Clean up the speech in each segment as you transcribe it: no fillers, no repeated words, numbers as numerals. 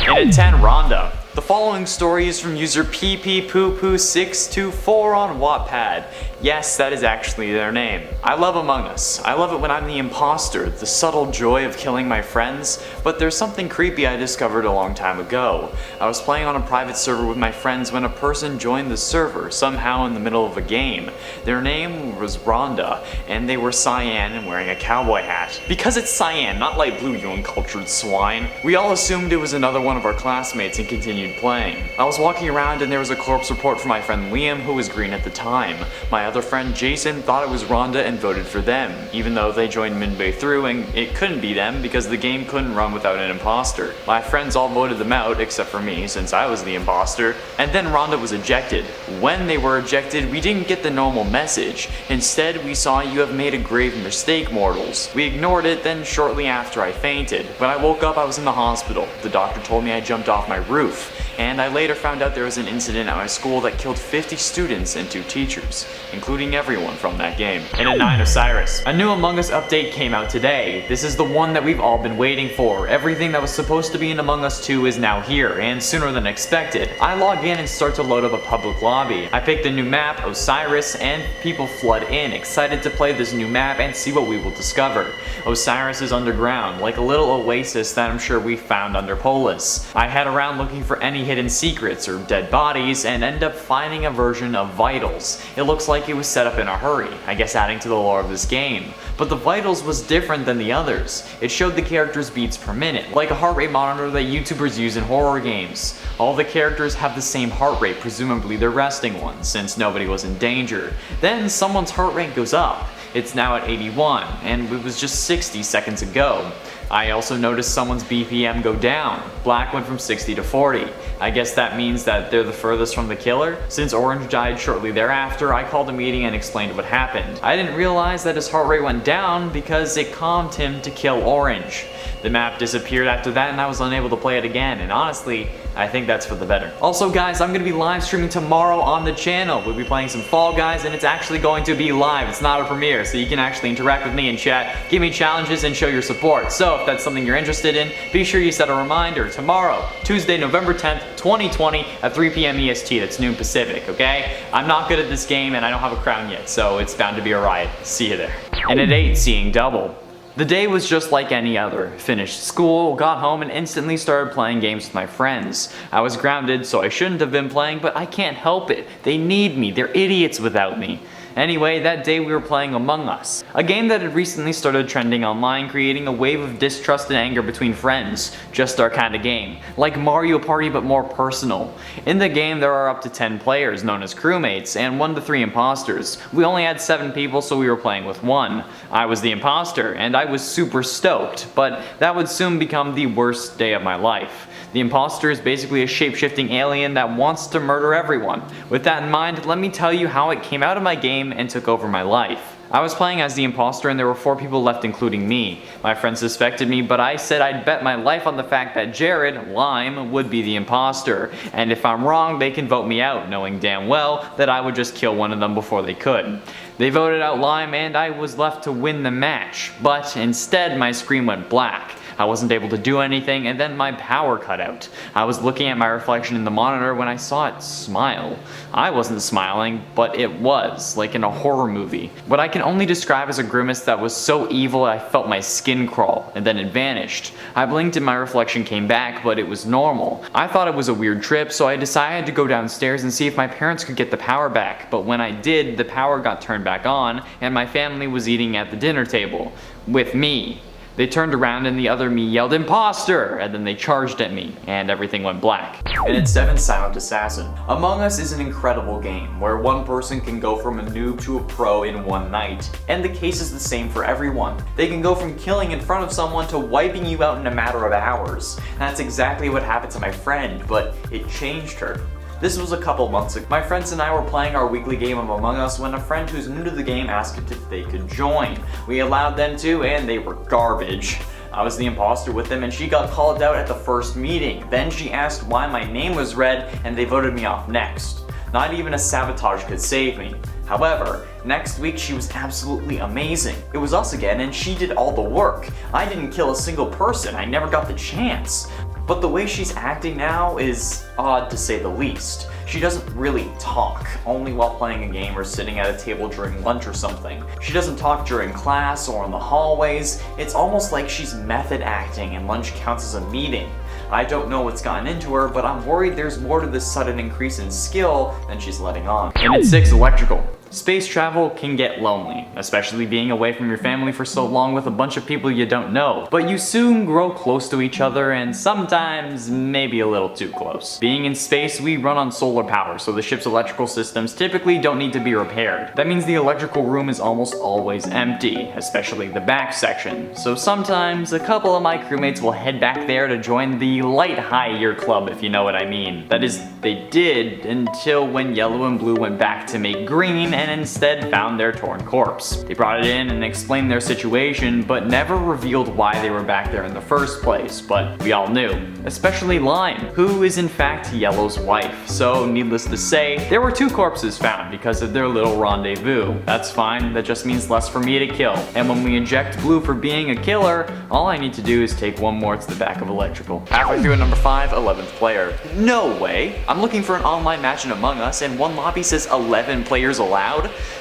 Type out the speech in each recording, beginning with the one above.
And at 10, Rhonda. The following story is from user pppoopoo624 on Wattpad. Yes, that is actually their name. I love Among Us. I love it when I'm the imposter, the subtle joy of killing my friends, but there's something creepy I discovered a long time ago. I was playing on a private server with my friends when a person joined the server, somehow in the middle of a game. Their name was Rhonda, and they were cyan and wearing a cowboy hat. Because it's cyan, not light blue, you uncultured swine, we all assumed it was another one of our classmates and continued playing. I was walking around and there was a corpse report from my friend Liam, who was green at the time. My other friend Jason thought it was Rhonda and voted for them, even though they joined midway through and it couldn't be them because the game couldn't run without an imposter. My friends all voted them out except for me, since I was the imposter, and then Rhonda was ejected. When they were ejected, we didn't get the normal message. Instead, we saw "You have made a grave mistake, mortals." We ignored it, then shortly after I fainted. When I woke up, I was in the hospital. The doctor told me I jumped off my roof. And I later found out there was an incident at my school that killed 50 students and 2 teachers, including everyone from that game. And at 9, Osiris. A new Among Us update came out today. This is the one that we've all been waiting for. Everything that was supposed to be in Among Us 2 is now here, and sooner than expected. I log in and start to load up a public lobby. I pick the new map, Osiris, and people flood in, excited to play this new map and see what we will discover. Osiris is underground, like a little oasis that I'm sure we found under Polis. I head around looking for any hidden secrets or dead bodies and end up finding a version of Vitals. It looks like it was set up in a hurry, I guess adding to the lore of this game. But the Vitals was different than the others. It showed the characters' beats per minute, like a heart rate monitor that YouTubers use in horror games. All the characters have the same heart rate, presumably their resting ones, since nobody was in danger. Then someone's heart rate goes up. It's now at 81, and it was just 60 seconds ago. I also noticed someone's BPM go down. Black went from 60 to 40. I guess that means that they're the furthest from the killer. Since Orange died shortly thereafter, I called a meeting and explained what happened. I didn't realize that his heart rate went down because it calmed him to kill Orange. The map disappeared after that and I was unable to play it again, and honestly, I think that's for the better. Also guys, I'm going to be live streaming tomorrow on the channel. We'll be playing some Fall Guys and it's actually going to be live. It's not a premiere, so you can actually interact with me in chat, give me challenges, and show your support. So if that's something you're interested in, be sure you set a reminder tomorrow, Tuesday, November 10th, 2020 at 3 p.m. EST. That's noon Pacific, okay? I'm not good at this game and I don't have a crown yet, so it's bound to be a riot. See you there. And at 8, seeing double. The day was just like any other. Finished school, got home, and instantly started playing games with my friends. I was grounded, so I shouldn't have been playing, but I can't help it. They need me. They're idiots without me. Anyway, that day we were playing Among Us, a game that had recently started trending online, creating a wave of distrust and anger between friends. Just our kind of game. Like Mario Party, but more personal. In the game there are up to 10 players, known as crewmates, and 1 to 3 imposters. We only had 7 people, so we were playing with 1. I was the imposter, and I was super stoked, but that would soon become the worst day of my life. The imposter is basically a shape-shifting alien that wants to murder everyone. With that in mind, let me tell you how it came out of my game and took over my life. I was playing as the imposter and there were 4 people left, including me. My friends suspected me, but I said I'd bet my life on the fact that Jared, Lime, would be the imposter. And if I'm wrong, they can vote me out, knowing damn well that I would just kill one of them before they could. They voted out Lime and I was left to win the match, but instead my screen went black. I wasn't able to do anything, and then my power cut out. I was looking at my reflection in the monitor when I saw it smile. I wasn't smiling, but it was, like in a horror movie. What I can only describe as a grimace that was so evil I felt my skin crawl, and then it vanished. I blinked and my reflection came back, but it was normal. I thought it was a weird trip, so I decided to go downstairs and see if my parents could get the power back, but when I did, the power got turned back on, and my family was eating at the dinner table. With me. They turned around and the other me yelled, "Imposter!" and then they charged at me, and everything went black. And at 7, Silent Assassin. Among Us is an incredible game, where one person can go from a noob to a pro in one night. And the case is the same for everyone. They can go from killing in front of someone to wiping you out in a matter of hours. And that's exactly what happened to my friend, but it changed her. This was a couple months ago. My friends and I were playing our weekly game of Among Us when a friend who's new to the game asked if they could join. We allowed them to, and they were garbage. I was the imposter with them and she got called out at the first meeting. Then she asked why my name was red and they voted me off next. Not even a sabotage could save me. However, next week she was absolutely amazing. It was us again and she did all the work. I didn't kill a single person, I never got the chance. but the way she's acting now is odd to say the least. She doesn't really talk, only while playing a game or sitting at a table during lunch or something. She doesn't talk during class or in the hallways. It's almost like she's method acting and lunch counts as a meeting. I don't know what's gotten into her, but I'm worried there's more to this sudden increase in skill than she's letting on. And at 6, electrical. Space travel can get lonely, especially being away from your family for so long with a bunch of people you don't know. But you soon grow close to each other, and sometimes maybe a little too close. Being in space, we run on solar power, so the ship's electrical systems typically don't need to be repaired. That means the electrical room is almost always empty, especially the back section. So sometimes a couple of my crewmates will head back there to join the light high year club, if you know what I mean. That is, they did until when yellow and blue went back to make green and instead found their torn corpse. They brought it in and explained their situation, but never revealed why they were back there in the first place, but we all knew. Especially Lime, who is in fact Yellow's wife. So needless to say, there were 2 corpses found because of their little rendezvous. That's fine, that just means less for me to kill. And when we eject Blue for being a killer, all I need to do is take one more to the back of electrical. Halfway through at number 5, 11th player. No way! I'm looking for an online match in Among Us and one lobby says 11 players allowed.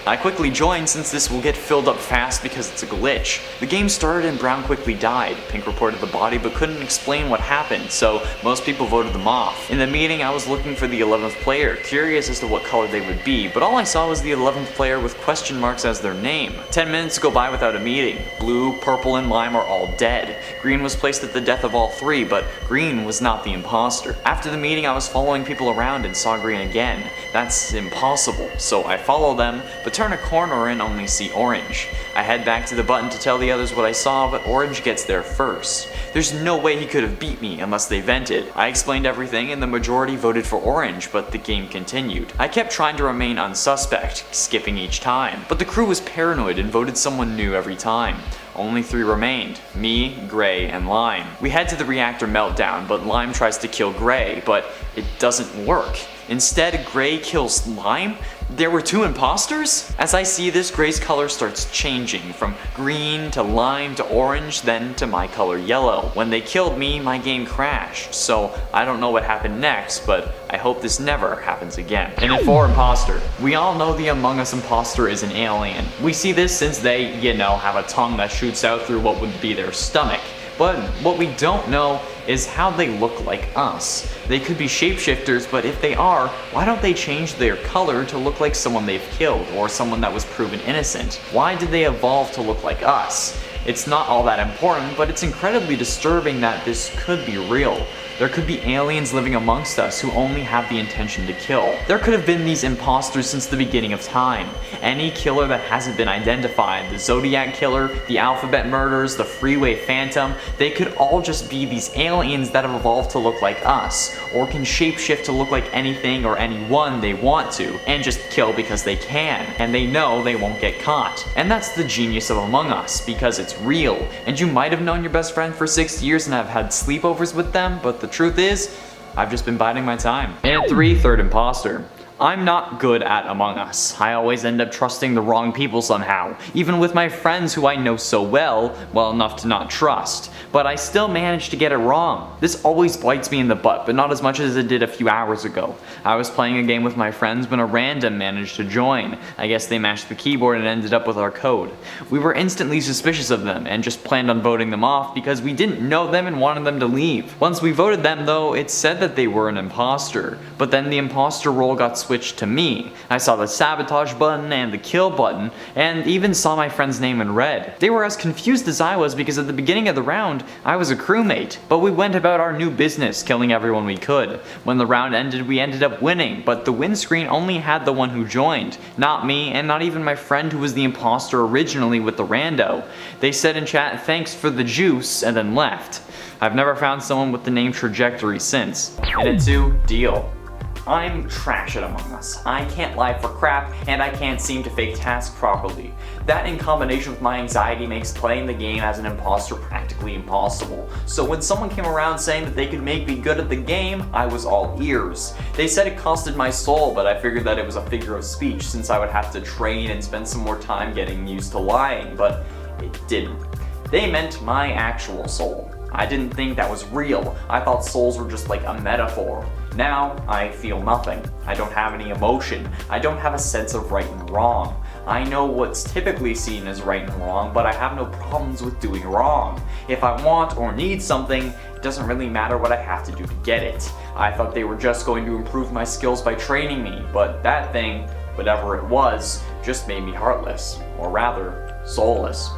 I quickly joined since this will get filled up fast because it's a glitch. The game started and Brown quickly died. Pink reported the body but couldn't explain what happened, so most people voted them off. In the meeting I was looking for the 11th player, curious as to what color they would be, but all I saw was the 11th player with question marks as their name. 10 minutes go by without a meeting. Blue, purple, and lime are all dead. Green was placed at the death of all 3, but Green was not the imposter. After the meeting I was following people around and saw Green again. That's impossible, so I follow them, but turn a corner and only see Orange. I head back to the button to tell the others what I saw, but Orange gets there first. There's no way he could have beat me unless they vented. I explained everything and the majority voted for Orange, but the game continued. I kept trying to remain unsuspect, skipping each time, but the crew was paranoid and voted someone new every time. Only 3 remained, me, Gray, and Lime. We head to the reactor meltdown, but Lime tries to kill Gray, but it doesn't work. Instead, Gray kills Lime? There were 2 imposters? As I see this, Gray's color starts changing from green to lime to orange, then to my color yellow. When they killed me, my game crashed, so I don't know what happened next, but I hope this never happens again. And at 4, imposter. We all know the Among Us imposter is an alien. We see this since they, have a tongue that shoots out through what would be their stomach. But what we don't know is how they look like us. They could be shapeshifters, but if they are, why don't they change their color to look like someone they've killed or someone that was proven innocent? Why did they evolve to look like us? It's not all that important, but it's incredibly disturbing that this could be real. There could be aliens living amongst us who only have the intention to kill. There could have been these imposters since the beginning of time. Any killer that hasn't been identified, the Zodiac Killer, the Alphabet Murders, the Freeway Phantom, they could all just be these aliens that have evolved to look like us, or can shapeshift to look like anything or anyone they want to, and just kill because they can, and they know they won't get caught. And that's the genius of Among Us, because it's real, and you might have known your best friend for 6 years and have had sleepovers with them, but the truth is, I've just been biding my time. And at 3, third imposter. I'm not good at Among Us. I always end up trusting the wrong people somehow, even with my friends who I know so well enough to not trust. But I still manage to get it wrong. This always bites me in the butt, but not as much as it did a few hours ago. I was playing a game with my friends when a random managed to join. I guess they mashed the keyboard and ended up with our code. We were instantly suspicious of them and just planned on voting them off because we didn't know them and wanted them to leave. Once we voted them though, it said that they were an imposter, but then the imposter role got switched to me. I saw the sabotage button and the kill button, and even saw my friend's name in red. They were as confused as I was because at the beginning of the round, I was a crewmate, but we went about our new business, killing everyone we could. When the round ended, we ended up winning, but the win screen only had the one who joined, not me, and not even my friend who was the imposter originally with the rando. They said in chat, "Thanks for the juice," and then left. I've never found someone with the name Trajectory since. And at 2, deal. I'm trash at Among Us. I can't lie for crap, and I can't seem to fake tasks properly. That in combination with my anxiety makes playing the game as an imposter practically impossible. So when someone came around saying that they could make me good at the game, I was all ears. They said it costed my soul, but I figured that it was a figure of speech since I would have to train and spend some more time getting used to lying, but it didn't. They meant my actual soul. I didn't think that was real. I thought souls were just like a metaphor. Now, I feel nothing. I don't have any emotion. I don't have a sense of right and wrong. I know what's typically seen as right and wrong, but I have no problems with doing wrong. If I want or need something, it doesn't really matter what I have to do to get it. I thought they were just going to improve my skills by training me, but that thing, whatever it was, just made me heartless. Or rather, soulless.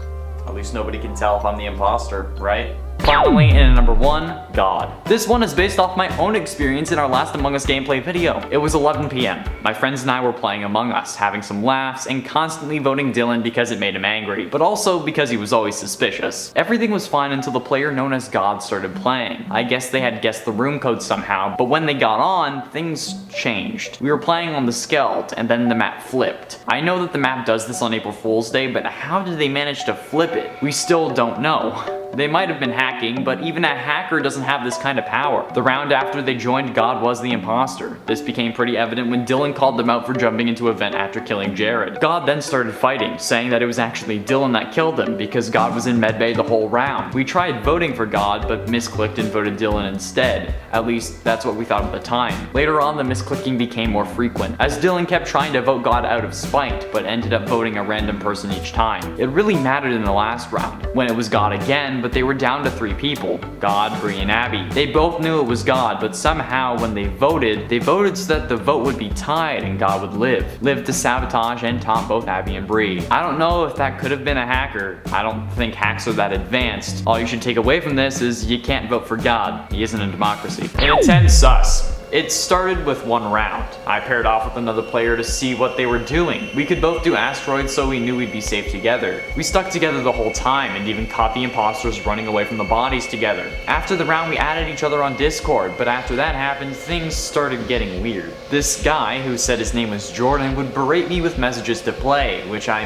At least nobody can tell if I'm the imposter, right? Finally, in at number 1, God. This one is based off my own experience in our last Among Us gameplay video. It was 11 PM. My friends and I were playing Among Us, having some laughs, and constantly voting Dylan because it made him angry, but also because he was always suspicious. Everything was fine until the player known as God started playing. I guess they had guessed the room code somehow, but when they got on, things changed. We were playing on the Skeld, and then the map flipped. I know that the map does this on April Fool's Day, but how did they manage to flip it? We still don't know. They might have been hacking, but even a hacker doesn't have this kind of power. The round after they joined, God was the imposter. This became pretty evident when Dylan called them out for jumping into a vent after killing Jared. God then started fighting, saying that it was actually Dylan that killed him because God was in medbay the whole round. We tried voting for God, but misclicked and voted Dylan instead. At least, that's what we thought at the time. Later on, the misclicking became more frequent, as Dylan kept trying to vote God out of spite, but ended up voting a random person each time. It really mattered in the last round, when it was God again, but they were down to 3 people. God, Bree, and Abby. They both knew it was God, but somehow when they voted so that the vote would be tied and God would live to sabotage and taunt both Abby and Bree. I don't know if that could have been a hacker. I don't think hacks are that advanced. All you should take away from this is you can't vote for God. He isn't a democracy. In a 10 sus. It started with 1 round. I paired off with another player to see what they were doing. We could both do asteroids, so we knew we'd be safe together. We stuck together the whole time and even caught the imposters running away from the bodies together. After the round, we added each other on Discord, but after that happened, things started getting weird. This guy, who said his name was Jordan, would berate me with messages to play, which I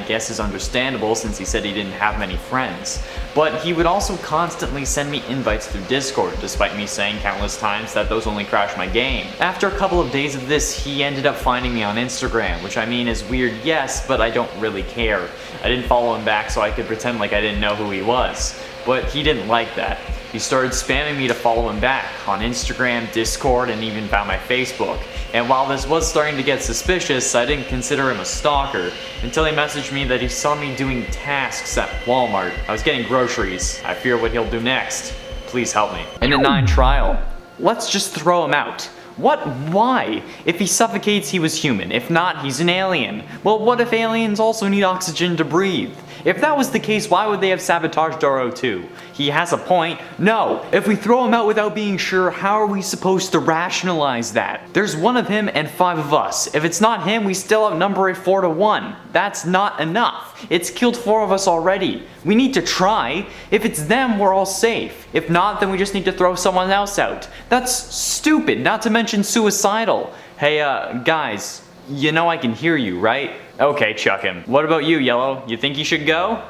guess is understandable since he said he didn't have many friends. But he would also constantly send me invites through Discord, despite me saying countless times that those only crashed my game. After a couple of days of this, he ended up finding me on Instagram, which is weird, yes, but I don't really care. I didn't follow him back so I could pretend like I didn't know who he was. But he didn't like that. He started spamming me to follow him back on Instagram, Discord, and even found my Facebook. And while this was starting to get suspicious, I didn't consider him a stalker until he messaged me that he saw me doing tasks at Walmart. I was getting groceries. I fear what he'll do next. Please help me. In a 9 trial, let's just throw him out. What? Why? If he suffocates, he was human. If not, he's an alien. Well, what if aliens also need oxygen to breathe? If that was the case, why would they have sabotaged our O2? He has a point. No, if we throw him out without being sure, how are we supposed to rationalize that? There's 1 of him and 5 of us. If it's not him, we still outnumber it 4 to 1. That's not enough. It's killed 4 of us already. We need to try. If it's them, we're all safe. If not, then we just need to throw someone else out. That's stupid, not to mention suicidal. Hey, guys, you know I can hear you, right? Okay, chuck him. What about you, Yellow? You think you should go?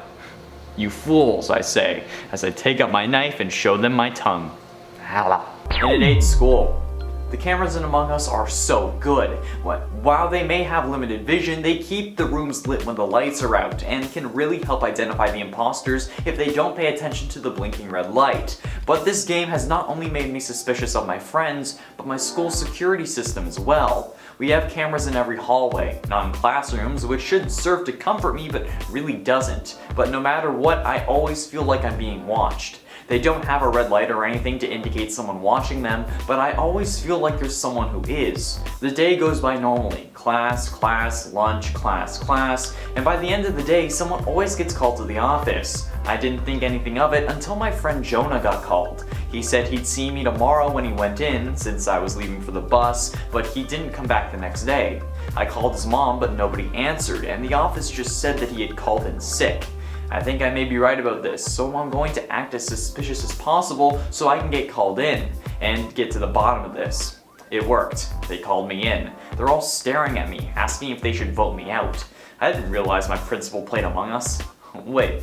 You fools, I say, as I take up my knife and show them my tongue. In an 8 school. The cameras in Among Us are so good. While they may have limited vision, they keep the rooms lit when the lights are out and can really help identify the imposters if they don't pay attention to the blinking red light. But this game has not only made me suspicious of my friends, but my school's security system as well. We have cameras in every hallway, not in classrooms, which should serve to comfort me but really doesn't. But no matter what, I always feel like I'm being watched. They don't have a red light or anything to indicate someone watching them, but I always feel like there's someone who is. The day goes by normally. Class, class, lunch, class, class, and by the end of the day, someone always gets called to the office. I didn't think anything of it until my friend Jonah got called. He said he'd see me tomorrow when he went in, since I was leaving for the bus, but he didn't come back the next day. I called his mom, but nobody answered, and the office just said that he had called in sick. I think I may be right about this, so I'm going to act as suspicious as possible so I can get called in and get to the bottom of this. It worked. They called me in. They're all staring at me, asking if they should vote me out. I didn't realize my principal played Among Us. Wait,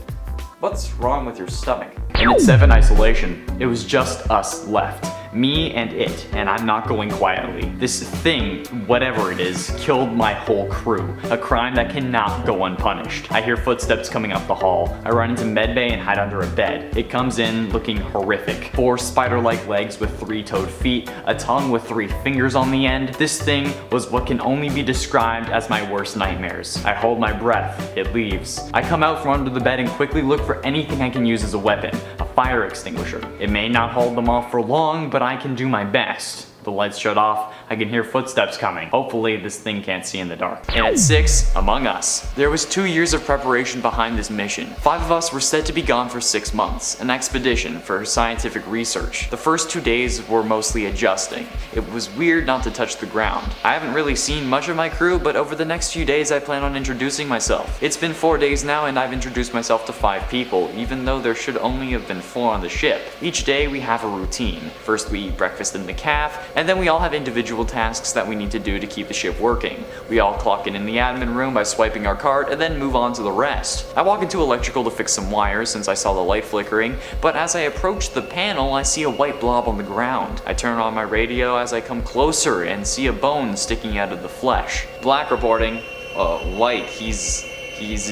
what's wrong with your stomach? In its 7 isolation, it was just us left. Me and it, and I'm not going quietly. This thing, whatever it is, killed my whole crew. A crime that cannot go unpunished. I hear footsteps coming up the hall. I run into medbay and hide under a bed. It comes in looking horrific. 4 spider-like legs with 3-toed feet, a tongue with 3 fingers on the end. This thing was what can only be described as my worst nightmares. I hold my breath. It leaves. I come out from under the bed and quickly look for anything I can use as a weapon. A fire extinguisher. It may not hold them off for long, but I can do my best. The lights shut off, I can hear footsteps coming. Hopefully this thing can't see in the dark. And at 6, Among Us. There was 2 years of preparation behind this mission. 5 of us were said to be gone for 6 months, an expedition for scientific research. The first 2 days were mostly adjusting. It was weird not to touch the ground. I haven't really seen much of my crew, but over the next few days I plan on introducing myself. It's been 4 days now and I've introduced myself to 5 people, even though there should only have been 4 on the ship. Each day we have a routine. First we eat breakfast in the caf, and then we all have individual tasks that we need to do to keep the ship working. We all clock in the admin room by swiping our card and then move on to the rest. I walk into electrical to fix some wires since I saw the light flickering, but as I approach the panel I see a white blob on the ground. I turn on my radio as I come closer and see a bone sticking out of the flesh. Black reporting, white, he's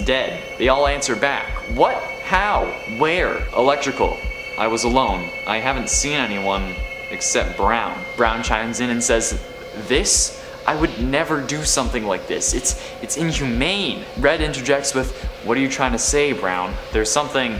dead. They all answer back. What? How? Where? Electrical. I was alone. I haven't seen anyone except Brown. Brown chimes in and says, "This? I would never do something like this. It's inhumane." Red interjects with, "What are you trying to say, Brown? There's something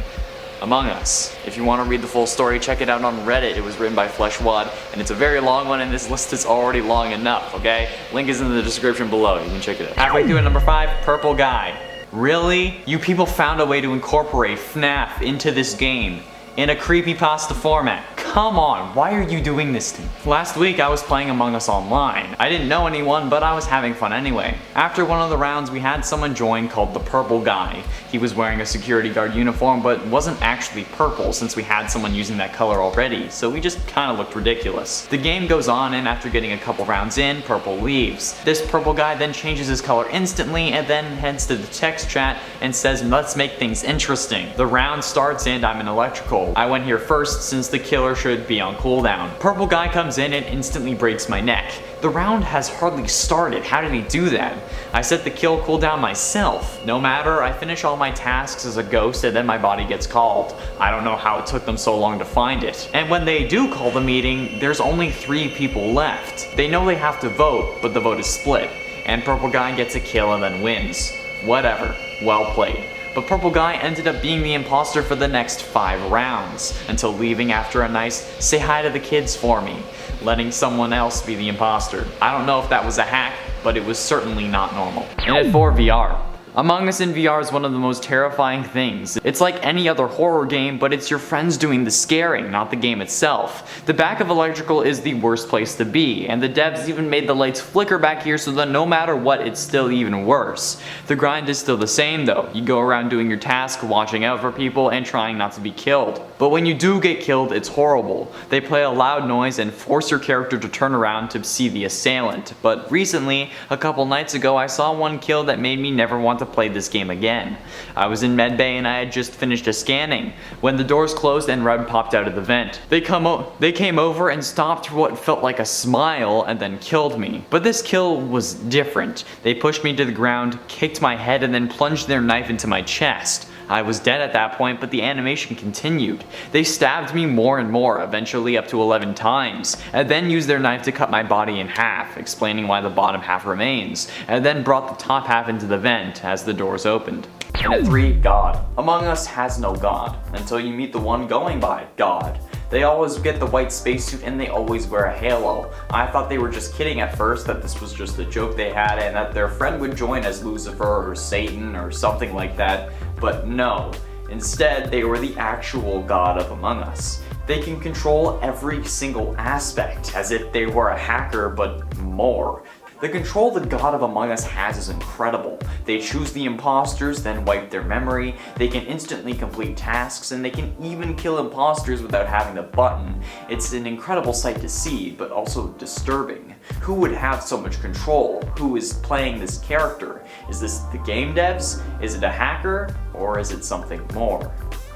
among us." If you want to read the full story, check it out on Reddit. It was written by Fleshwad, and it's a very long one, and this list is already long enough, okay? Link is in the description below. You can check it out. Halfway through at number 5, Purple Guy. Really? You people found a way to incorporate FNAF into this game in a creepypasta format. Come on, why are you doing this to me? Last week I was playing Among Us online. I didn't know anyone, but I was having fun anyway. After one of the rounds we had someone join called the Purple Guy. He was wearing a security guard uniform but wasn't actually purple since we had someone using that color already, so we just kinda looked ridiculous. The game goes on and after getting a couple rounds in, Purple leaves. This Purple Guy then changes his color instantly and then heads to the text chat and says, "Let's make things interesting." The round starts and I'm in electrical. I went here first since the killer should be on cooldown. Purple Guy comes in and instantly breaks my neck. The round has hardly started. How did he do that? I set the kill cooldown myself. No matter, I finish all my tasks as a ghost and then my body gets called. I don't know how it took them so long to find it. And when they do call the meeting, there's only 3 people left. They know they have to vote, but the vote is split. And Purple Guy gets a kill and then wins. Whatever. Well played. But Purple Guy ended up being the imposter for the next 5 rounds, until leaving after a nice "say hi to the kids for me," letting someone else be the imposter. I don't know if that was a hack, but it was certainly not normal. And at 4, VR. Among Us in VR is one of the most terrifying things. It's like any other horror game, but it's your friends doing the scaring, not the game itself. The back of electrical is the worst place to be, and the devs even made the lights flicker back here so that no matter what, it's still even worse. The grind is still the same though. You go around doing your task, watching out for people, and trying not to be killed. But when you do get killed, it's horrible. They play a loud noise and force your character to turn around to see the assailant. But recently, a couple nights ago, I saw one kill that made me never want to play this game again. I was in medbay and I had just finished a scanning when the doors closed and Red popped out of the vent. They came over and stopped what felt like a smile and then killed me. But this kill was different. They pushed me to the ground, kicked my head, and then plunged their knife into my chest. I was dead at that point, but the animation continued. They stabbed me more and more, eventually up to 11 times, and then used their knife to cut my body in half, explaining why the bottom half remains, and then brought the top half into the vent as the doors opened. And at 3, God. Among Us has no God, until you meet the one going by God. They always get the white spacesuit and they always wear a halo. I thought they were just kidding at first, that this was just a joke they had and that their friend would join as Lucifer or Satan or something like that, but no. Instead, they were the actual God of Among Us. They can control every single aspect, as if they were a hacker, but more. The control the God of Among Us has is incredible. They choose the imposters, then wipe their memory, they can instantly complete tasks, and they can even kill imposters without having the button. It's an incredible sight to see, but also disturbing. Who would have so much control? Who is playing this character? Is this the game devs? Is it a hacker? Or is it something more?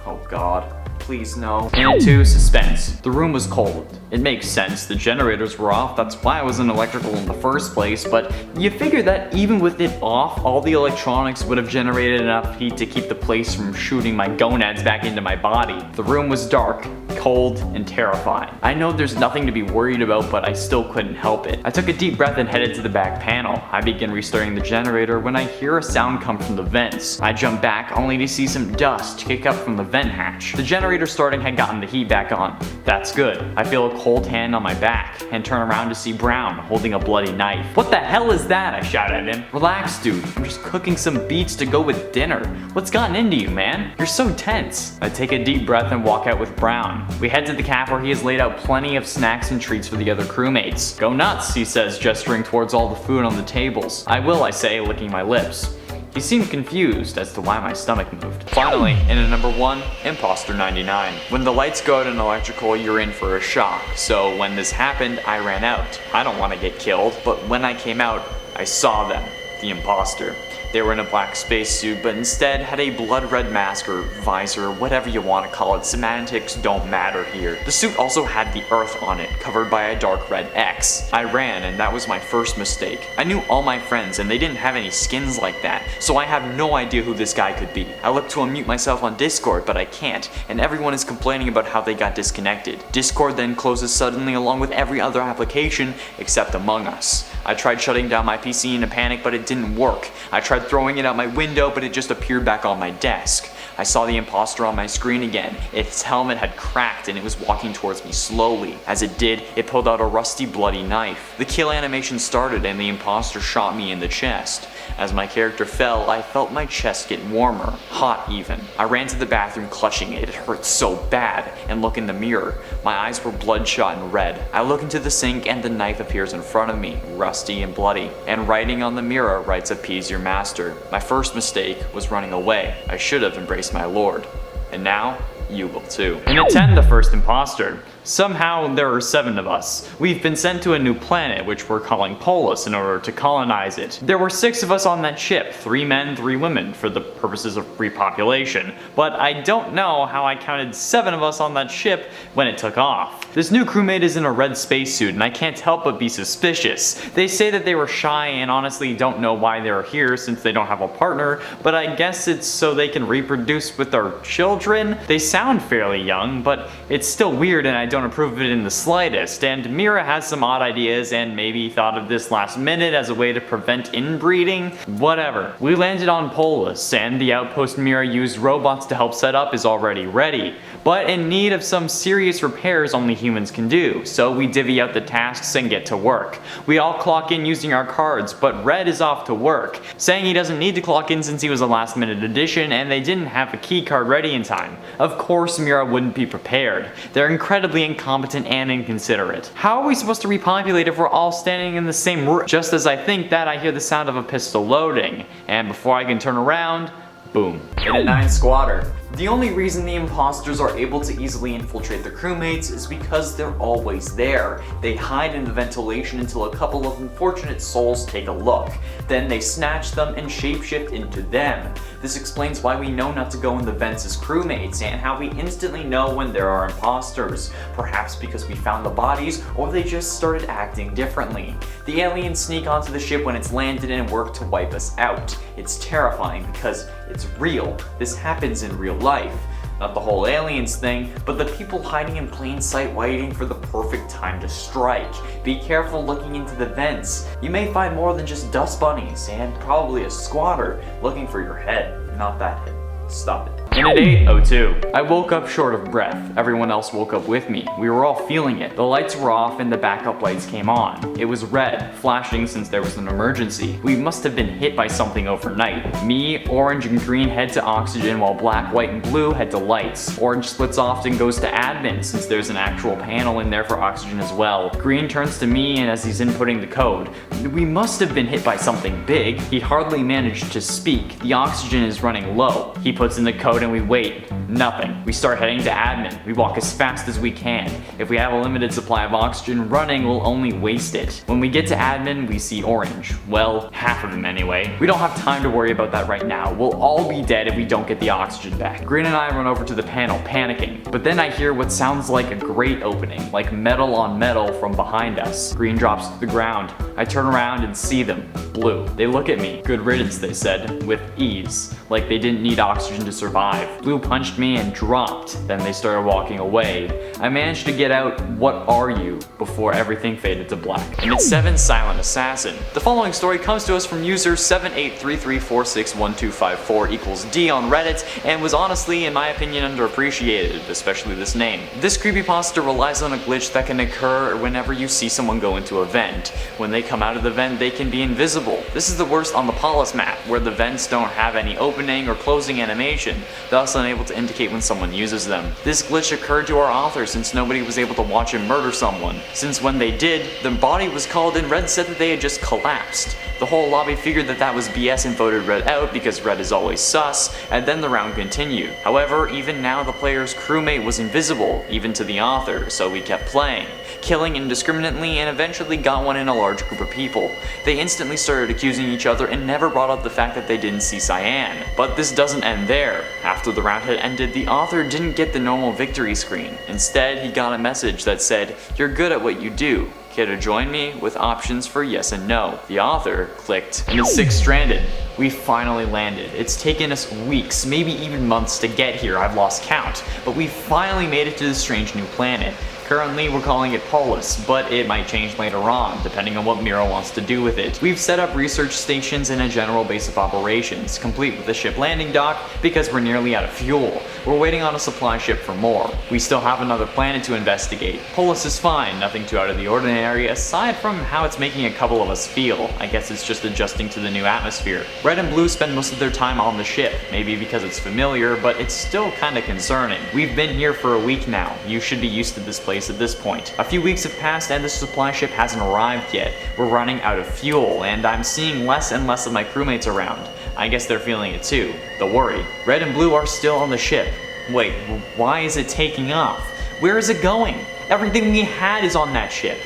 Oh God. please no. Minute 2, suspense. The room was cold. It makes sense, the generators were off, that's why I was in electrical in the first place, but you figure that even with it off, all the electronics would have generated enough heat to keep the place from shooting my gonads back into my body. The room was dark, cold, and terrifying. I know there's nothing to be worried about, but I still couldn't help it. I took a deep breath and headed to the back panel. I begin restarting the generator when I hear a sound come from the vents. I jump back only to see some dust kick up from the vent hatch. The generator starting had gotten the heat back on. That's good. I feel a cold hand on my back and turn around to see Brown holding a bloody knife. What the hell is that? I shout at him. Relax, dude. I'm just cooking some beets to go with dinner. What's gotten into you, man? You're so tense. I take a deep breath and walk out with Brown. We head to the cafe where he has laid out plenty of snacks and treats for the other crewmates. Go nuts, he says, gesturing towards all the food on the tables. I will, I say, licking my lips. He seemed confused as to why my stomach moved. Finally, in a number 1, Imposter 99. When the lights go out in electrical, you're in for a shock. So when this happened, I ran out. I don't want to get killed, but when I came out, I saw them, the imposter. They were in a black spacesuit, but instead had a blood red mask or visor, whatever you want to call it. Semantics don't matter here. The suit also had the Earth on it, covered by a dark red X. I ran, and that was my first mistake. I knew all my friends, and they didn't have any skins like that, so I have no idea who this guy could be. I look to unmute myself on Discord, but I can't, and everyone is complaining about how they got disconnected. Discord then closes suddenly along with every other application except Among Us. I tried shutting down my PC in a panic, but it didn't work. I tried throwing it out my window, but it just appeared back on my desk. I saw the imposter on my screen again. Its helmet had cracked and it was walking towards me slowly. As it did, it pulled out a rusty, bloody knife. The kill animation started and the imposter shot me in the chest. As my character fell, I felt my chest get warmer, hot even. I ran to the bathroom clutching it. It hurt so bad, and look in the mirror. My eyes were bloodshot and red. I look into the sink and the knife appears in front of me, rusty and bloody. And writing on the mirror writes appease your master. My first mistake was running away. I should have embraced my lord. And now, you will too. Minute 10, the first imposter. Somehow, there are 7 of us. We've been sent to a new planet, which we're calling Polis, in order to colonize it. There were 6 of us on that ship, 3 men, 3 women, for the purposes of repopulation. But I don't know how I counted 7 of us on that ship when it took off. This new crewmate is in a red spacesuit, and I can't help but be suspicious. They say that they were shy and honestly don't know why they're here since they don't have a partner, but I guess it's so they can reproduce with their children? They sound fairly young, but it's still weird and I don't approve of it in the slightest, and Mira has some odd ideas and maybe thought of this last minute as a way to prevent inbreeding. Whatever. We landed on Polis, and the outpost Mira used robots to help set up is already ready, but in need of some serious repairs only humans can do, so we divvy out the tasks and get to work. We all clock in using our cards, but Red is off to work, saying he doesn't need to clock in since he was a last minute addition and they didn't have a key card ready in time. Of course Mira wouldn't be prepared. They're incredibly incompetent and inconsiderate. How are we supposed to repopulate if we're all standing in the same room? Just as I think that, I hear the sound of a pistol loading, and before I can turn around, boom. Minute 9, squatter. The only reason the imposters are able to easily infiltrate their crewmates is because they're always there. They hide in the ventilation until a couple of unfortunate souls take a look. Then they snatch them and shapeshift into them. This explains why we know not to go in the vents as crewmates, and how we instantly know when there are imposters. Perhaps because we found the bodies, or they just started acting differently. The aliens sneak onto the ship when it's landed and work to wipe us out. It's terrifying because it's real. This happens in real life. Not the whole aliens thing, but the people hiding in plain sight waiting for the perfect time to strike. Be careful looking into the vents. You may find more than just dust bunnies, and probably a squatter looking for your head. Not that head. Stop it. Minute 8:02. I woke up short of breath. Everyone else woke up with me. We were all feeling it. The lights were off and the backup lights came on. It was red, flashing since there was an emergency. We must have been hit by something overnight. Me, orange, and green head to oxygen while black, white, and blue head to lights. Orange splits off and goes to admin since there's an actual panel in there for oxygen as well. Green turns to me and as he's inputting the code. We must have been hit by something big. He hardly managed to speak. The oxygen is running low. He puts in the code and we wait. Nothing. We start heading to admin. We walk as fast as we can. If we have a limited supply of oxygen, running will only waste it. When we get to admin, we see orange. Well, half of them anyway. We don't have time to worry about that right now. We'll all be dead if we don't get the oxygen back. Green and I run over to the panel, panicking. But then I hear what sounds like a grate opening, like metal on metal from behind us. Green drops to the ground. I turn around and see them. Blue. They look at me. Good riddance, they said, with ease, like they didn't need oxygen to survive. Blue punched me and dropped. Then they started walking away. I managed to get out, "What are you?" before everything faded to black. And it's 7 Silent Assassin. The following story comes to us from user 7833461254 equals D on Reddit, and was honestly, in my opinion, underappreciated, especially this name. This creepypasta relies on a glitch that can occur whenever you see someone go into a vent. When they come out of the vent, they can be invisible. This is the worst on the Polis map, where the vents don't have any opening or closing animation, thus unable to indicate when someone uses them. This glitch occurred to our author since nobody was able to watch him murder someone. Since when they did, the body was called and Red said that they had just collapsed. The whole lobby figured that that was BS and voted Red out because Red is always sus, and then the round continued. However, even now the player's crewmate was invisible, even to the author, so we kept playing, killing indiscriminately, and eventually got one in a large group of people. They instantly started accusing each other and never brought up the fact that they didn't see Cyan. But this doesn't end there. After the round had ended, the author didn't get the normal victory screen. Instead, he got a message that said, "You're good at what you do. Care to join me?" with options for yes and no. The author clicked, and it's 6 stranded. We finally landed. It's taken us weeks, maybe even months to get here, I've lost count. But we finally made it to this strange new planet. Currently, we're calling it Polis, but it might change later on, depending on what Miro wants to do with it. We've set up research stations and a general base of operations, complete with a ship landing dock because we're nearly out of fuel. We're waiting on a supply ship for more. We still have another planet to investigate. Polis is fine, nothing too out of the ordinary, aside from how it's making a couple of us feel. I guess it's just adjusting to the new atmosphere. Red and Blue spend most of their time on the ship, maybe because it's familiar, but it's still kinda concerning. We've been here for a week now. You should be used to this place at this point. A few weeks have passed and the supply ship hasn't arrived yet. We're running out of fuel, and I'm seeing less and less of my crewmates around. I guess they're feeling it too, the worry. Red and Blue are still on the ship. Wait, why is it taking off? Where is it going? Everything we had is on that ship.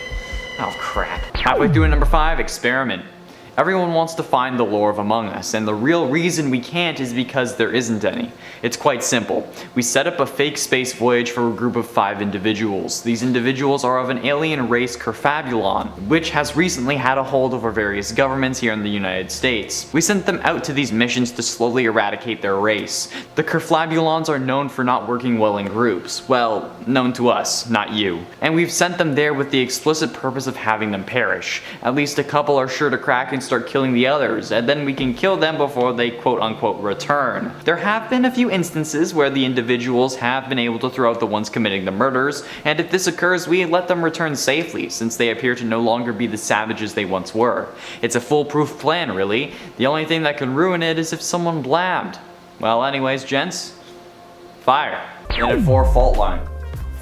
Oh crap. Halfway through number 5, experiment. Everyone wants to find the lore of Among Us, and the real reason we can't is because there isn't any. It's quite simple. We set up a fake space voyage for a group of 5 individuals. These individuals are of an alien race, Kerfabulon, which has recently had a hold over various governments here in the United States. We sent them out to these missions to slowly eradicate their race. The Kerfabulons are known for not working well in groups. Well, known to us, not you. And we've sent them there with the explicit purpose of having them perish. At least a couple are sure to crack and start killing the others, and then we can kill them before they quote-unquote return. There have been a few instances where the individuals have been able to throw out the ones committing the murders, and if this occurs, we let them return safely, since they appear to no longer be the savages they once were. It's a foolproof plan, really. The only thing that can ruin it is if someone blabbed. Well, anyways, gents, fire. And at 4, fault line.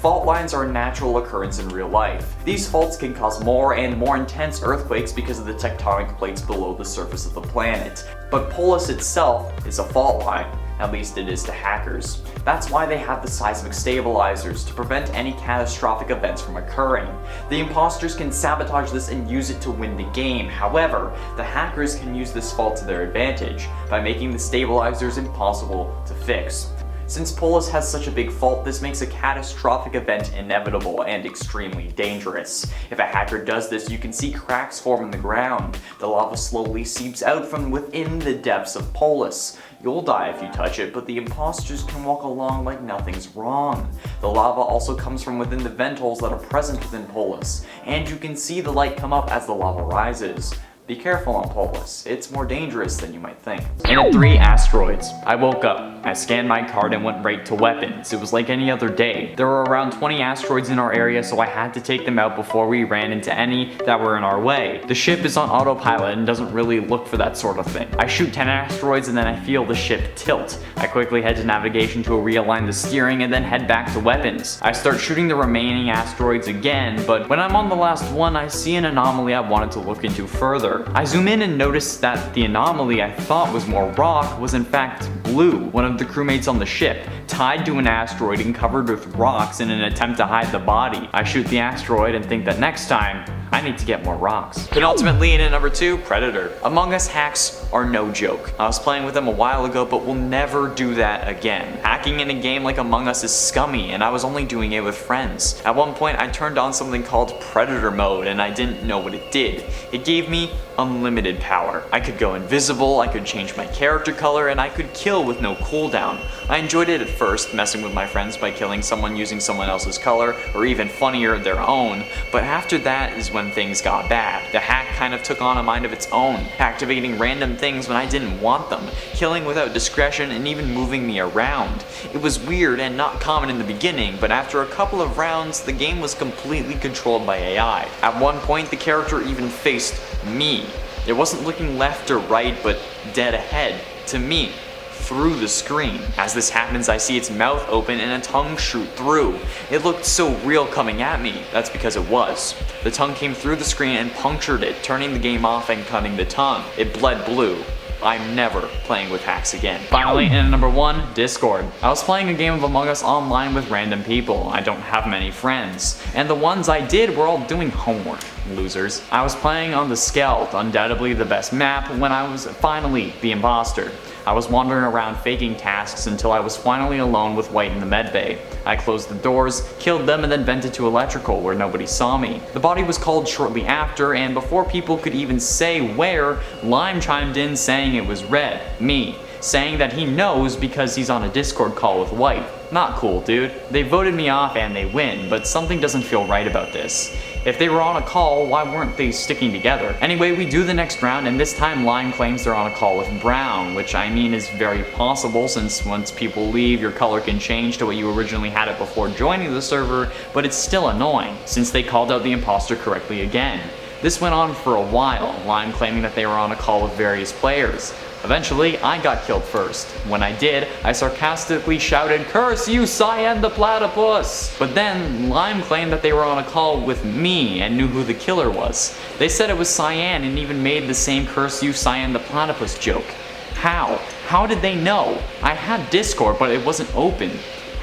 Fault lines are a natural occurrence in real life. These faults can cause more and more intense earthquakes because of the tectonic plates below the surface of the planet. But Polis itself is a fault line. At least it is to hackers. That's why they have the seismic stabilizers, to prevent any catastrophic events from occurring. The imposters can sabotage this and use it to win the game. However, the hackers can use this fault to their advantage by making the stabilizers impossible to fix. Since Polis has such a big fault, this makes a catastrophic event inevitable and extremely dangerous. If a hacker does this, you can see cracks form in the ground. The lava slowly seeps out from within the depths of Polis. You'll die if you touch it, but the imposters can walk along like nothing's wrong. The lava also comes from within the vent holes that are present within Polis, and you can see the light come up as the lava rises. Be careful on Polis, it's more dangerous than you might think. And at 3, asteroids. I woke up, I scanned my card and went right to weapons. It was like any other day. There were around 20 asteroids in our area, so I had to take them out before we ran into any that were in our way. The ship is on autopilot and doesn't really look for that sort of thing. I shoot 10 asteroids and then I feel the ship tilt. I quickly head to navigation to realign the steering and then head back to weapons. I start shooting the remaining asteroids again, but when I'm on the last one, I see an anomaly I wanted to look into further. I zoom in and notice that the anomaly I thought was more rock was in fact Blue, one of the crewmates on the ship, tied to an asteroid and covered with rocks in an attempt to hide the body. I shoot the asteroid and think that next time, I need to get more rocks. Penultimately, in at number 2, Predator. Among Us hacks are no joke. I was playing with them a while ago, but will never do that again. Hacking in a game like Among Us is scummy, and I was only doing it with friends. At one point, I turned on something called Predator mode, and I didn't know what it did. It gave me unlimited power. I could go invisible, I could change my character color, and I could kill with no cooldown. I enjoyed it at first, messing with my friends by killing someone using someone else's color, or even funnier, their own, but after that is when things got bad. The hack kind of took on a mind of its own, activating random things when I didn't want them, killing without discretion, and even moving me around. It was weird and not common in the beginning, but after a couple of rounds, the game was completely controlled by AI. At one point, the character even faced me. It wasn't looking left or right, but dead ahead, to me, through the screen. As this happens, I see its mouth open and a tongue shoot through. It looked so real coming at me. That's because it was. The tongue came through the screen and punctured it, turning the game off and cutting the tongue. It bled blue. I'm never playing with hacks again. Finally, in at number 1, Discord. I was playing a game of Among Us online with random people. I don't have many friends, and the ones I did were all doing homework. Losers. I was playing on the Skeld, undoubtedly the best map, when I was finally the imposter. I was wandering around faking tasks until I was finally alone with White in the medbay. I closed the doors, killed them, and then vented to electrical where nobody saw me. The body was called shortly after, and before people could even say where, Lime chimed in saying it was Red, me, saying that he knows because he's on a Discord call with White. Not cool, dude. They voted me off and they win, but something doesn't feel right about this. If they were on a call, why weren't they sticking together? Anyway, we do the next round, and this time Lime claims they're on a call with Brown, which I mean is very possible since once people leave, your color can change to what you originally had it before joining the server, but it's still annoying since they called out the imposter correctly again. This went on for a while, Lime claiming that they were on a call with various players. Eventually, I got killed first. When I did, I sarcastically shouted, "Curse you, Cyan the Platypus!" But then, Lime claimed that they were on a call with me and knew who the killer was. They said it was Cyan and even made the same "Curse you, Cyan the Platypus" joke. How? How did they know? I had Discord, but it wasn't open.